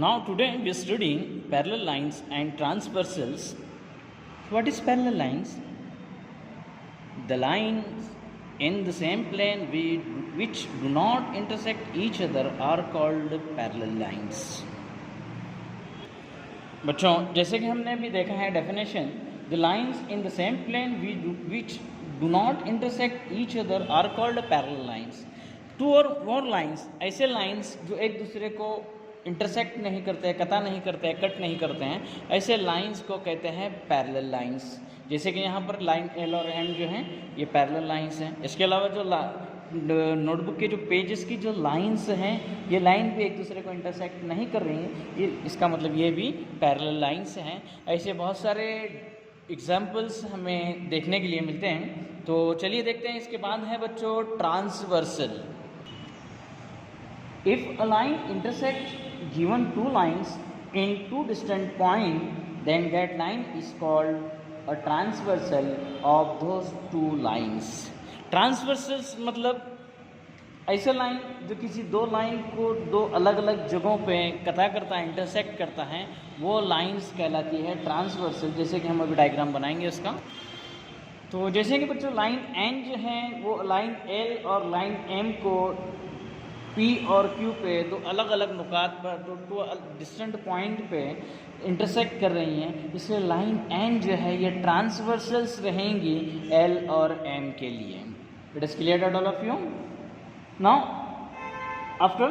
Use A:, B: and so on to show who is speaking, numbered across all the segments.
A: Now today we are studying parallel lines and transversals. What is parallel lines? The lines in the same plane which do not intersect each other are called parallel lines. बच्चों, जैसे कि हमने अभी देखा है definition, the lines in the same plane which do not intersect each other are called parallel lines. Two or more lines, ऐसे lines जो एक दूसरे को इंटरसेक्ट नहीं करते हैं, कटा नहीं करते हैं, कट नहीं करते हैं, ऐसे लाइन्स को कहते हैं पैरेलल लाइन्स. जैसे कि यहाँ पर लाइन एल और एम जो हैं ये पैरेलल लाइन्स हैं. इसके अलावा जो नोटबुक के जो पेजेस की जो लाइंस हैं, ये लाइन भी एक दूसरे को इंटरसेक्ट नहीं कर रही हैं, ये इसका मतलब ये भी पैरेलल लाइंस हैं. ऐसे बहुत सारे एग्जाम्पल्स हमें देखने के लिए मिलते हैं. तो चलिए देखते हैं. इसके बाद है बच्चों transversal. If a line intersect given two lines in two distant point, then that line is called a transversal of those two lines. Transversals मतलब ऐसा लाइन जो किसी दो लाइन को दो अलग अलग जगहों पे कटा करता है, इंटरसेक्ट करता है, वो लाइंस कहलाती है ट्रांसवर्सल. जैसे कि हम अभी डायग्राम बनाएंगे इसका. तो जैसे कि बच्चों लाइन एन जो है वो लाइन एल और लाइन एम को पी और क्यू पे दो अलग अलग नुकात पर दो डिस्टेंट पॉइंट पे इंटरसेक्ट कर रही हैं, इसलिए लाइन एन जो है ये ट्रांसवर्सल्स रहेंगी एल और एम के लिए. It is clear to all of you. Now, after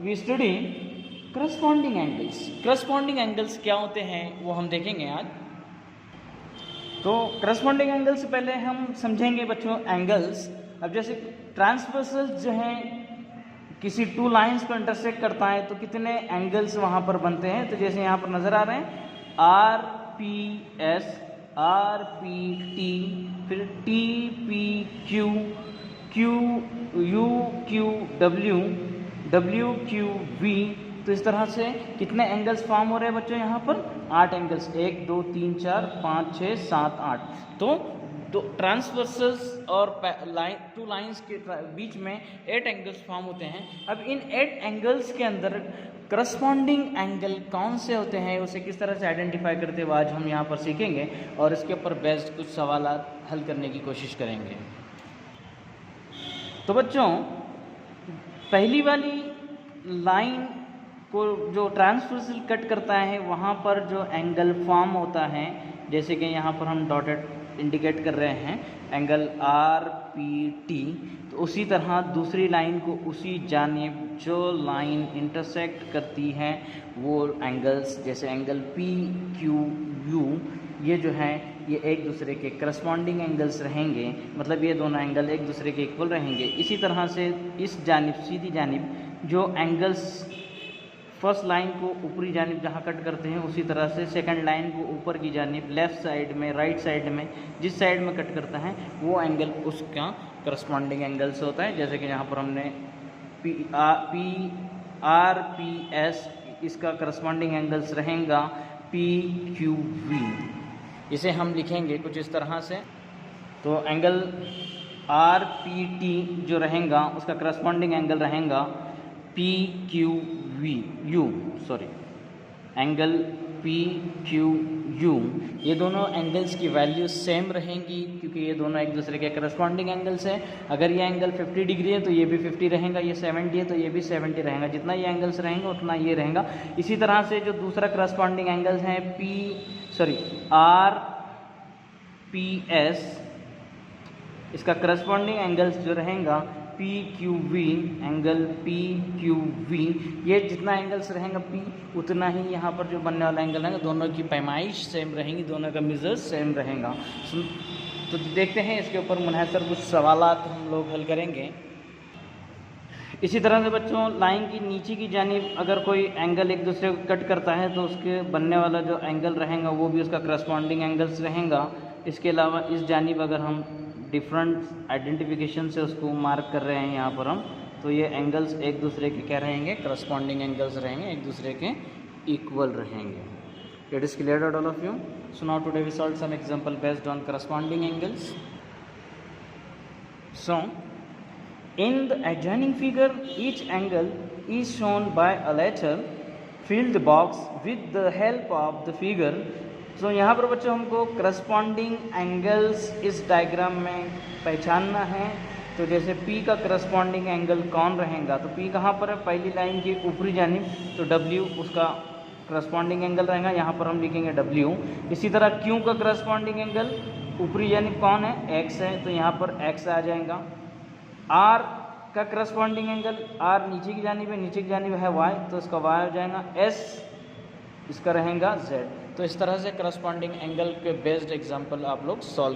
A: we study corresponding angles. Corresponding angles क्या होते हैं वो हम देखेंगे आज. तो corresponding angles से पहले हम समझेंगे बच्चों एंगल्स. अब जैसे ट्रांसवर्सल्स जो हैं किसी टू लाइंस को इंटरसेक्ट करता है तो कितने एंगल्स वहाँ पर बनते हैं. तो जैसे यहाँ पर नज़र आ रहे हैं R P S, R P T, फिर T P Q, Q U Q W, W Q V. तो इस तरह से कितने एंगल्स फॉर्म हो रहे हैं बच्चों यहाँ पर? 8 एंगल्स. 1 2 3 4 5 6 7 8. तो ट्रांसवर्सल्स और लाइन टू लाइंस के बीच में 8 एंगल्स फॉर्म होते हैं. अब इन 8 एंगल्स के अंदर करस्पॉन्डिंग एंगल कौन से होते हैं, उसे किस तरह से आइडेंटिफाई करते हुए आज हम यहाँ पर सीखेंगे और इसके ऊपर बेस्ड कुछ सवाल हल करने की कोशिश करेंगे. तो बच्चों पहली वाली लाइन को जो ट्रांसवर्सल कट करता है वहाँ पर जो एंगल फॉर्म होता है, जैसे कि यहाँ पर हम डॉटेड इंडिकेट कर रहे हैं एंगल आर पी टी, तो उसी तरह दूसरी लाइन को उसी जानिब जो लाइन इंटरसेक्ट करती है वो एंगल्स, जैसे एंगल पी क्यू यू, ये जो है ये एक दूसरे के करस्पॉन्डिंग एंगल्स रहेंगे. मतलब ये दोनों एंगल एक दूसरे के इक्वल रहेंगे. इसी तरह से इस जानिब सीधी जानिब जो एंगल्स फर्स्ट लाइन को ऊपरी जानिब जहाँ कट करते हैं, उसी तरह से सेकंड लाइन को ऊपर की जानिब लेफ़्ट साइड में, राइट साइड में, जिस साइड में कट करता है वो एंगल उसका करस्पॉन्डिंग एंगल्स होता है. जैसे कि यहाँ पर हमने पी आर पी एस, इसका करस्पॉन्डिंग एंगल्स रहेगा पी क्यू वी. इसे हम लिखेंगे कुछ इस तरह से. तो एंगल आर पी टी जो रहेगा उसका करस्पॉन्डिंग एंगल रहेगा P Q V U, sorry angle P Q U. ये दोनों एंगल्स की वैल्यू सेम रहेंगी क्योंकि ये दोनों एक दूसरे के करस्पॉन्डिंग एंगल्स हैं. अगर ये एंगल 50 डिग्री है तो ये भी 50 रहेगा, ये 70 है तो ये भी 70 रहेगा. जितना ये एंगल्स रहेंगे उतना ये रहेगा. इसी तरह से जो दूसरा करस्पॉन्डिंग एंगल्स हैं आर पी एस, इसका करस्पॉन्डिंग एंगल्स जो रहेगा P Q V, angle P Q V. ये जितना एंगल्स रहेगा पी उतना ही यहाँ पर जो बनने वाला एंगल है दोनों की पैमाइश सेम रहेंगी, दोनों का मेजर सेम रहेगा. तो देखते हैं इसके ऊपर मुनहसर कुछ सवालात हम लोग हल करेंगे. इसी तरह से बच्चों लाइन की नीचे की जानिब अगर कोई एंगल एक दूसरे को कट करता है तो उसके बनने वाला जो एंगल रहेगा वो भी उसका करस्पॉन्डिंग एंगल्स रहेगा. इसके अलावा इस जानिब अगर हम डिफरेंट आइडेंटिफिकेशन से उसको मार्क कर रहे हैं यहाँ पर हम, तो ये एंगल्स एक दूसरे के क्या रहेंगे? करस्पॉन्डिंग एंगल्स रहेंगे, एक दूसरे के इक्वल रहेंगे. It is clear to all of you. So now today we solve some example based on corresponding angles. So in the adjoining figure each angle is shown by a letter fill the box with the help of the figure। तो यहाँ पर बच्चों हमको corresponding angles इस diagram में पहचानना है। तो जैसे P का करस्पॉन्डिंग एंगल कौन रहेगा, तो P कहाँ पर है, पहली लाइन की ऊपरी जानिब, तो W उसका करस्पॉन्डिंग एंगल रहेगा, यहाँ पर हम लिखेंगे W। इसी तरह Q का करस्पॉन्डिंग एंगल ऊपरी जानिब कौन है, X है, तो यहाँ पर X आ जाएगा। R का करस्पॉन्डिंग एंगल, R नीचे की जानिब है, नीचे की जानिब है Y, तो इसका Y हो जाएगा। S इसका रहेगा Z। तो इस तरह से करस्पॉन्डिंग एंगल के बेस्ड एग्जाम्पल आप लोग सॉल्व